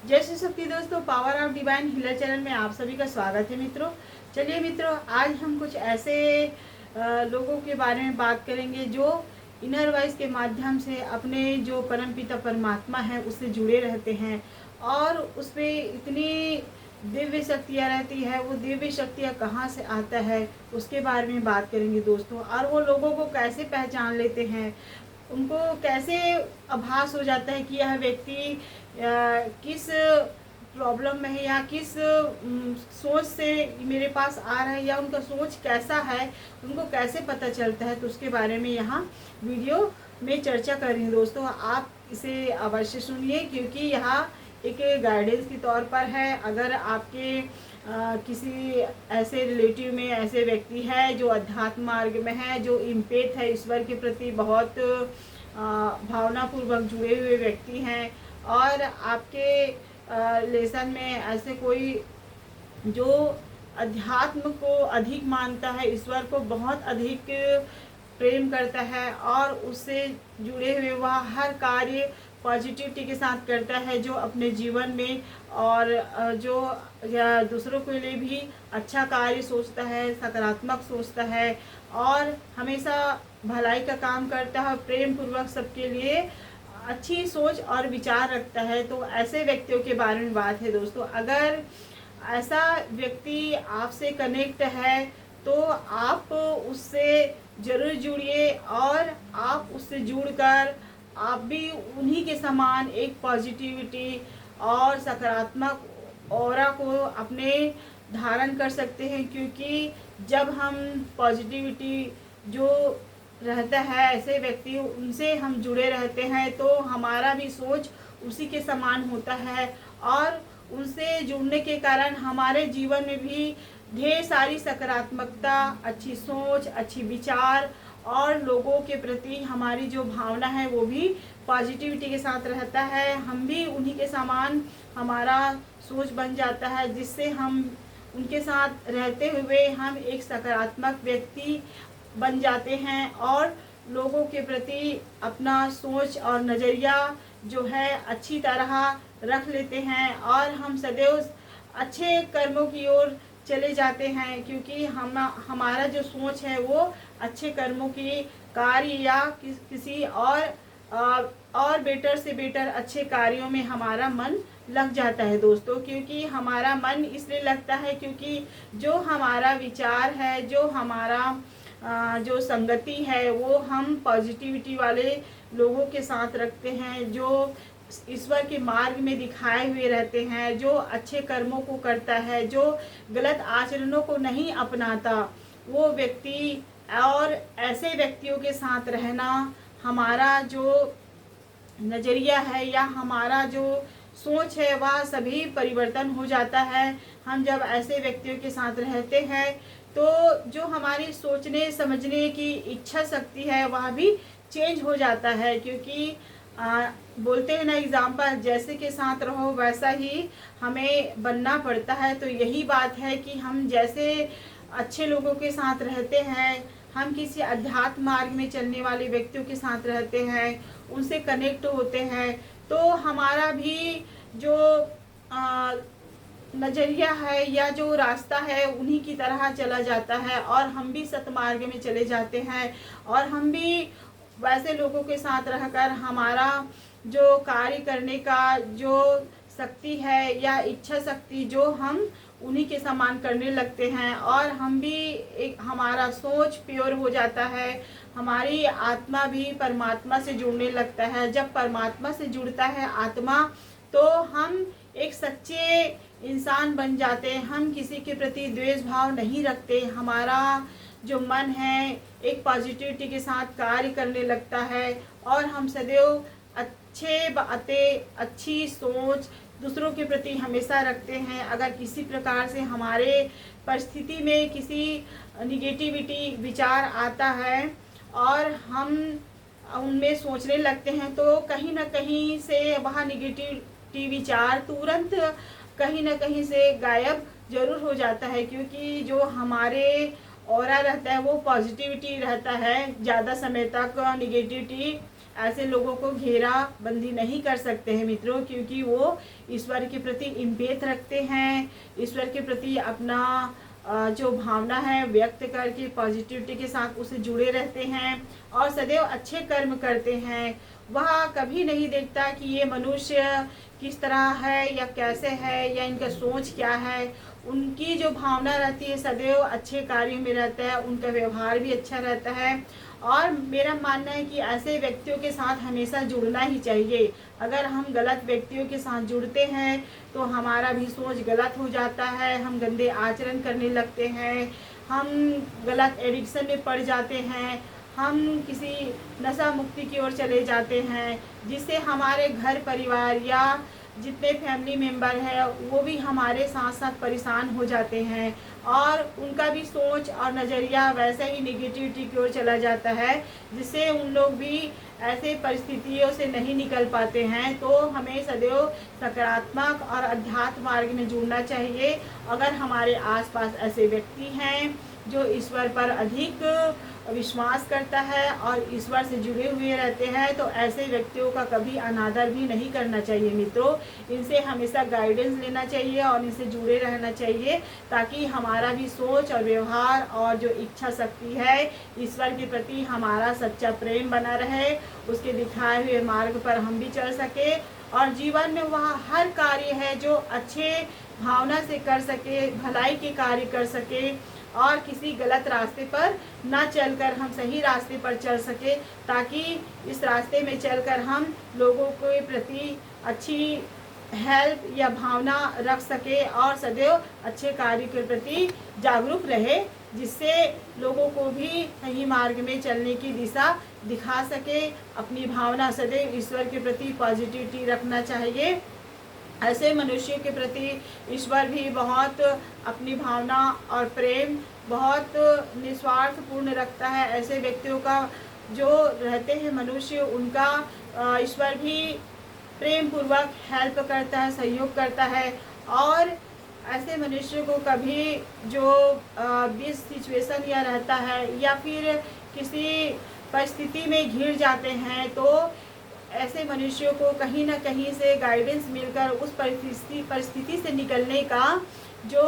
जय श्री शक्ति दोस्तों, power of divine healer channel में आप सभी का स्वागत है मित्रों। चलिए मित्रों, आज हम कुछ ऐसे लोगों के बारे में बात करेंगे जो इनर वॉइस के माध्यम से अपने जो परमपिता परमात्मा है उससे जुड़े रहते हैं और उसमें इतनी दिव्य शक्तियाँ रहती है। वो दिव्य शक्तियाँ कहाँ से आता है उसके बारे में बात करेंगे दोस्तों। और वो लोगों को कैसे पहचान लेते हैं, उनको कैसे आभास हो जाता है कि यह व्यक्ति किस प्रॉब्लम में है या किस सोच से मेरे पास आ रहा है या उनका सोच कैसा है, उनको कैसे पता चलता है। तो उसके बारे में यहाँ वीडियो में चर्चा कर रही हूँ दोस्तों। आप इसे अवश्य सुनिए क्योंकि यहाँ एक गाइडेंस के तौर पर है। अगर आपके किसी ऐसे रिलेटिव में ऐसे व्यक्ति है जो अध्यात्म मार्ग में है, जो इम्पेथ है, ईश्वर के प्रति बहुत भावनापूर्वक जुड़े हुए व्यक्ति हैं, और आपके लेसन में ऐसे कोई जो अध्यात्म को अधिक मानता है, ईश्वर को बहुत अधिक प्रेम करता है और उससे जुड़े हुए वह हर कार्य पॉजिटिविटी के साथ करता है, जो अपने जीवन में और जो या दूसरों के लिए भी अच्छा कार्य सोचता है, सकारात्मक सोचता है और हमेशा भलाई का काम करता है, प्रेम पूर्वक सबके लिए अच्छी सोच और विचार रखता है। तो ऐसे व्यक्तियों के बारे में बात है दोस्तों। अगर ऐसा व्यक्ति आपसे कनेक्ट है तो आप उससे ज़रूर जुड़िए और आप उससे जुड़कर आप भी उन्हीं के समान एक पॉजिटिविटी और सकारात्मक ऑरा को अपने धारण कर सकते हैं। क्योंकि जब हम पॉजिटिविटी जो रहता है, ऐसे व्यक्ति उनसे हम जुड़े रहते हैं तो हमारा भी सोच उसी के समान होता है और उनसे जुड़ने के कारण हमारे जीवन में भी ढेर सारी सकारात्मकता, अच्छी सोच, अच्छी विचार और लोगों के प्रति हमारी जो भावना है वो भी पॉजिटिविटी के साथ रहता है। हम भी उन्हीं के समान हमारा सोच बन जाता है, जिससे हम उनके साथ रहते हुए हम एक सकारात्मक व्यक्ति बन जाते हैं और लोगों के प्रति अपना सोच और नज़रिया जो है अच्छी तरह रख लेते हैं और हम सदैव अच्छे कर्मों की ओर चले जाते हैं। क्योंकि हमारा जो सोच है वो अच्छे कर्मों की कार्य या किसी और बेटर से बेटर अच्छे कार्यों में हमारा मन लग जाता है दोस्तों। क्योंकि हमारा मन इसलिए लगता है क्योंकि जो हमारा विचार है, जो हमारा जो संगति है वो हम पॉजिटिविटी वाले लोगों के साथ रखते हैं, जो ईश्वर के मार्ग में दिखाए हुए रहते हैं, जो अच्छे कर्मों को करता है, जो गलत आचरणों को नहीं अपनाता, वो व्यक्ति और ऐसे व्यक्तियों के साथ रहना हमारा जो नज़रिया है या हमारा जो सोच है वह सभी परिवर्तन हो जाता है। हम जब ऐसे व्यक्तियों के साथ रहते हैं तो जो हमारी सोचने समझने की इच्छा शक्ति है वह भी चेंज हो जाता है। क्योंकि बोलते हैं ना, एग्जाम्पल जैसे के साथ रहो वैसा ही हमें बनना पड़ता है। तो यही बात है कि हम जैसे अच्छे लोगों के साथ रहते हैं, हम किसी अध्यात्म मार्ग में चलने वाले व्यक्तियों के साथ रहते हैं, उनसे कनेक्ट होते हैं, तो हमारा भी जो नज़रिया है या जो रास्ता है उन्हीं की तरह चला जाता है और हम भी सतमार्ग में चले जाते हैं और हम भी वैसे लोगों के साथ रहकर हमारा जो कार्य करने का जो शक्ति है या इच्छा शक्ति जो हम उन्हीं के समान करने लगते हैं और हम भी एक हमारा सोच प्योर हो जाता है, हमारी आत्मा भी परमात्मा से जुड़ने लगता है। जब परमात्मा से जुड़ता है आत्मा तो हम एक सच्चे इंसान बन जाते हैं, हम किसी के प्रति द्वेष भाव नहीं रखते, हमारा जो मन है एक पॉजिटिविटी के साथ कार्य करने लगता है और हम सदैव अच्छे बातें, अच्छी सोच दूसरों के प्रति हमेशा रखते हैं। अगर किसी प्रकार से हमारे परिस्थिति में किसी निगेटिविटी विचार आता है और हम उनमें सोचने लगते हैं तो कहीं ना कहीं से वह निगेटिविटी विचार तुरंत कहीं ना कहीं से गायब जरूर हो जाता है। क्योंकि जो हमारे ऑरा रहता है वो पॉजिटिविटी रहता है, ज़्यादा समय तक निगेटिविटी ऐसे लोगों को घेराबंदी नहीं कर सकते हैं मित्रों, क्योंकि वो ईश्वर के प्रति इम्पेत रखते हैं, ईश्वर के प्रति अपना जो भावना है व्यक्त करके पॉजिटिविटी के साथ उसे जुड़े रहते हैं और सदैव अच्छे कर्म करते हैं। वह कभी नहीं देखता कि ये मनुष्य किस तरह है या कैसे है या इनका सोच क्या है। उनकी जो भावना रहती है सदैव अच्छे कार्यों में रहता है, उनका व्यवहार भी अच्छा रहता है। और मेरा मानना है कि ऐसे व्यक्तियों के साथ हमेशा जुड़ना ही चाहिए। अगर हम गलत व्यक्तियों के साथ जुड़ते हैं तो हमारा भी सोच गलत हो जाता है, हम गंदे आचरण करने लगते हैं, हम गलत एडिक्शन में पड़ जाते हैं, हम किसी नशा मुक्ति की ओर चले जाते हैं, जिससे हमारे घर परिवार या जितने फैमिली मेंबर है वो भी हमारे साथ साथ परेशान हो जाते हैं और उनका भी सोच और नज़रिया वैसे ही निगेटिविटी की ओर चला जाता है, जिससे उन लोग भी ऐसे परिस्थितियों से नहीं निकल पाते हैं। तो हमें सदैव सकारात्मक और अध्यात्म मार्ग में जुड़ना चाहिए। अगर हमारे आसपास ऐसे व्यक्ति हैं जो ईश्वर पर अधिक विश्वास करता है और ईश्वर से जुड़े हुए रहते हैं तो ऐसे व्यक्तियों का कभी अनादर भी नहीं करना चाहिए मित्रों। इनसे हमेशा गाइडेंस लेना चाहिए और इनसे जुड़े रहना चाहिए, ताकि हमारा भी सोच और व्यवहार और जो इच्छा शक्ति है ईश्वर के प्रति हमारा सच्चा प्रेम बना रहे, उसके दिखाए हुए मार्ग पर हम भी चल सके और जीवन में वह हर कार्य है जो अच्छे भावना से कर सके, भलाई के कार्य कर सके और किसी गलत रास्ते पर ना चलकर हम सही रास्ते पर चल सके, ताकि इस रास्ते में चलकर हम लोगों के प्रति अच्छी हेल्प या भावना रख सके और सदैव अच्छे कार्य के प्रति जागरूक रहे, जिससे लोगों को भी सही मार्ग में चलने की दिशा दिखा सके। अपनी भावना सदैव ईश्वर के प्रति पॉजिटिविटी रखना चाहिए। ऐसे मनुष्यों के प्रति ईश्वर भी बहुत अपनी भावना और प्रेम बहुत निस्वार्थ पूर्ण रखता है। ऐसे व्यक्तियों का जो रहते हैं मनुष्य, उनका ईश्वर भी प्रेम पूर्वक हेल्प करता है, सहयोग करता है और ऐसे मनुष्य को कभी जो बीच सिचुएशन या रहता है या फिर किसी परिस्थिति में घिर जाते हैं तो ऐसे मनुष्यों को कहीं ना कहीं से गाइडेंस मिलकर उस परिस्थिति से निकलने का जो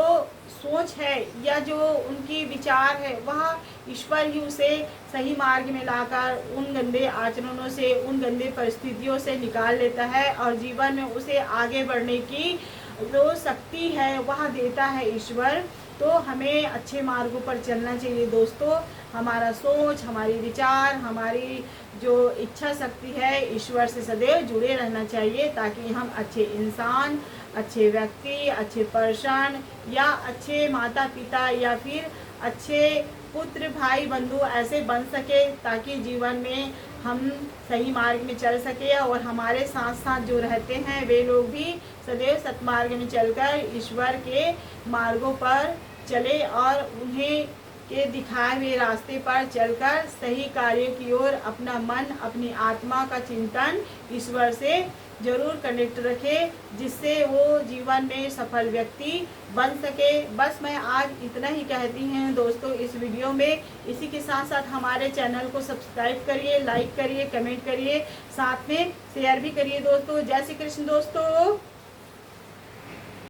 सोच है या जो उनकी विचार है वह ईश्वर ही उसे सही मार्ग में लाकर उन गंदे आचरणों से, उन गंदे परिस्थितियों से निकाल लेता है और जीवन में उसे आगे बढ़ने की जो शक्ति है वह देता है ईश्वर। तो हमें अच्छे मार्गों पर चलना चाहिए दोस्तों। हमारा सोच, हमारी विचार, हमारी जो इच्छा शक्ति है ईश्वर से सदैव जुड़े रहना चाहिए, ताकि हम अच्छे इंसान, अच्छे व्यक्ति, अच्छे पर्सन या अच्छे माता पिता या फिर अच्छे पुत्र, भाई, बंधु ऐसे बन सके, ताकि जीवन में हम सही मार्ग में चल सके और हमारे साथ साथ जो रहते हैं वे लोग भी सदैव सतमार्ग में चलकर ईश्वर के मार्गों पर चले और उन्हें के दिखाए हुए रास्ते पर चलकर सही कार्यों की ओर अपना मन, अपनी आत्मा का चिंतन ईश्वर से जरूर कनेक्ट रखे, जिससे वो जीवन में सफल व्यक्ति बन सके। बस मैं आज इतना ही कहती हूँ दोस्तों इस वीडियो में। इसी के साथ साथ हमारे चैनल को सब्सक्राइब करिए, लाइक करिए, कमेंट करिए, साथ में शेयर भी करिए दोस्तों। जय श्री कृष्ण दोस्तों।